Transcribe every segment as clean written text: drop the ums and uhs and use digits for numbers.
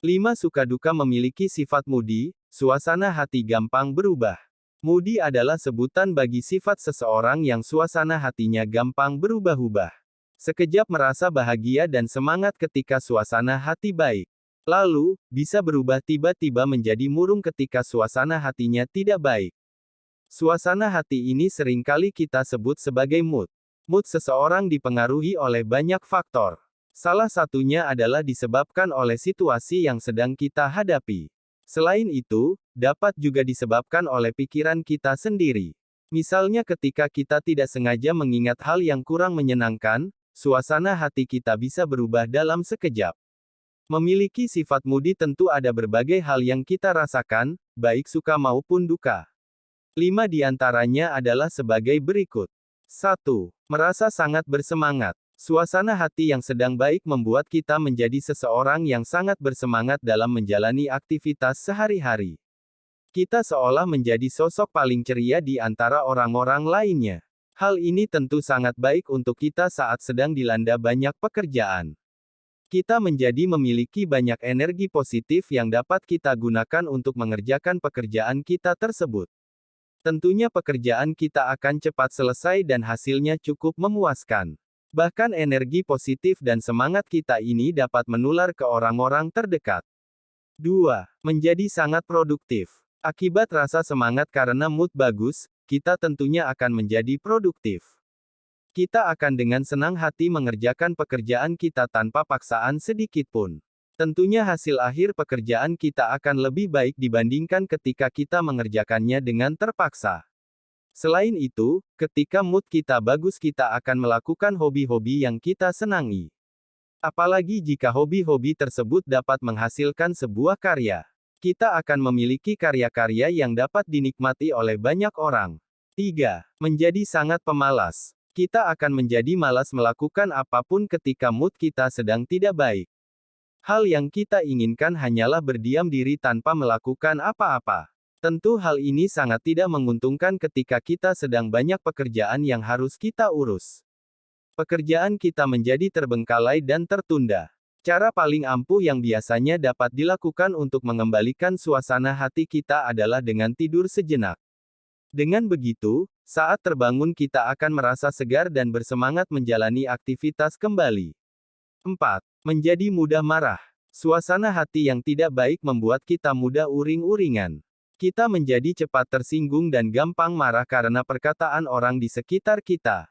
5. Suka duka memiliki sifat moody, suasana hati gampang berubah. Moody adalah sebutan bagi sifat seseorang yang suasana hatinya gampang berubah-ubah. Sekejap merasa bahagia dan semangat ketika suasana hati baik. Lalu, bisa berubah tiba-tiba menjadi murung ketika suasana hatinya tidak baik. Suasana hati ini seringkali kita sebut sebagai mood. Mood seseorang dipengaruhi oleh banyak faktor. Salah satunya adalah disebabkan oleh situasi yang sedang kita hadapi. Selain itu, dapat juga disebabkan oleh pikiran kita sendiri. Misalnya ketika kita tidak sengaja mengingat hal yang kurang menyenangkan, suasana hati kita bisa berubah dalam sekejap. Memiliki sifat moody tentu ada berbagai hal yang kita rasakan, baik suka maupun duka. 5 diantaranya adalah sebagai berikut. 1. Merasa sangat bersemangat. Suasana hati yang sedang baik membuat kita menjadi seseorang yang sangat bersemangat dalam menjalani aktivitas sehari-hari. Kita seolah menjadi sosok paling ceria di antara orang-orang lainnya. Hal ini tentu sangat baik untuk kita saat sedang dilanda banyak pekerjaan. Kita menjadi memiliki banyak energi positif yang dapat kita gunakan untuk mengerjakan pekerjaan kita tersebut. Tentunya pekerjaan kita akan cepat selesai dan hasilnya cukup memuaskan. Bahkan energi positif dan semangat kita ini dapat menular ke orang-orang terdekat. 2. Menjadi sangat produktif. Akibat rasa semangat karena mood bagus, kita tentunya akan menjadi produktif. Kita akan dengan senang hati mengerjakan pekerjaan kita tanpa paksaan sedikit pun. Tentunya hasil akhir pekerjaan kita akan lebih baik dibandingkan ketika kita mengerjakannya dengan terpaksa. Selain itu, ketika mood kita bagus kita akan melakukan hobi-hobi yang kita senangi. Apalagi jika hobi-hobi tersebut dapat menghasilkan sebuah karya. Kita akan memiliki karya-karya yang dapat dinikmati oleh banyak orang. 3. Menjadi sangat pemalas. Kita akan menjadi malas melakukan apapun ketika mood kita sedang tidak baik. Hal yang kita inginkan hanyalah berdiam diri tanpa melakukan apa-apa. Tentu hal ini sangat tidak menguntungkan ketika kita sedang banyak pekerjaan yang harus kita urus. Pekerjaan kita menjadi terbengkalai dan tertunda. Cara paling ampuh yang biasanya dapat dilakukan untuk mengembalikan suasana hati kita adalah dengan tidur sejenak. Dengan begitu, saat terbangun kita akan merasa segar dan bersemangat menjalani aktivitas kembali. 4. Menjadi mudah marah. Suasana hati yang tidak baik membuat kita mudah uring-uringan. Kita menjadi cepat tersinggung dan gampang marah karena perkataan orang di sekitar kita.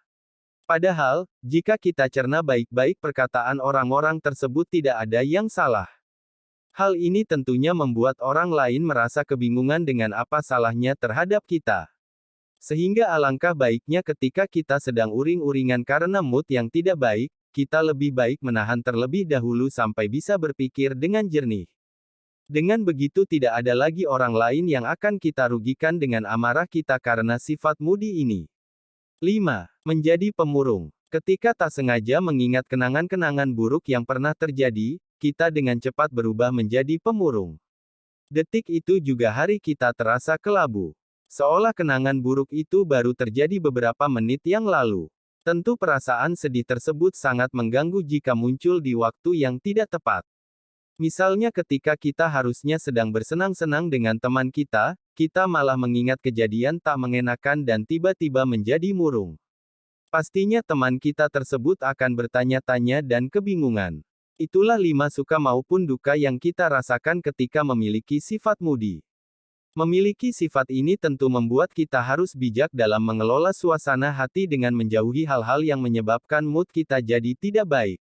Padahal, jika kita cerna baik-baik perkataan orang-orang tersebut tidak ada yang salah. Hal ini tentunya membuat orang lain merasa kebingungan dengan apa salahnya terhadap kita. Sehingga alangkah baiknya ketika kita sedang uring-uringan karena mood yang tidak baik, kita lebih baik menahan terlebih dahulu sampai bisa berpikir dengan jernih. Dengan begitu tidak ada lagi orang lain yang akan kita rugikan dengan amarah kita karena sifat moody ini. 5. Menjadi pemurung. Ketika tak sengaja mengingat kenangan-kenangan buruk yang pernah terjadi, kita dengan cepat berubah menjadi pemurung. Detik itu juga hari kita terasa kelabu. Seolah kenangan buruk itu baru terjadi beberapa menit yang lalu. Tentu perasaan sedih tersebut sangat mengganggu jika muncul di waktu yang tidak tepat. Misalnya ketika kita harusnya sedang bersenang-senang dengan teman kita, kita malah mengingat kejadian tak mengenakan dan tiba-tiba menjadi murung. Pastinya teman kita tersebut akan bertanya-tanya dan kebingungan. Itulah 5 suka maupun duka yang kita rasakan ketika memiliki sifat moody. Memiliki sifat ini tentu membuat kita harus bijak dalam mengelola suasana hati dengan menjauhi hal-hal yang menyebabkan mood kita jadi tidak baik.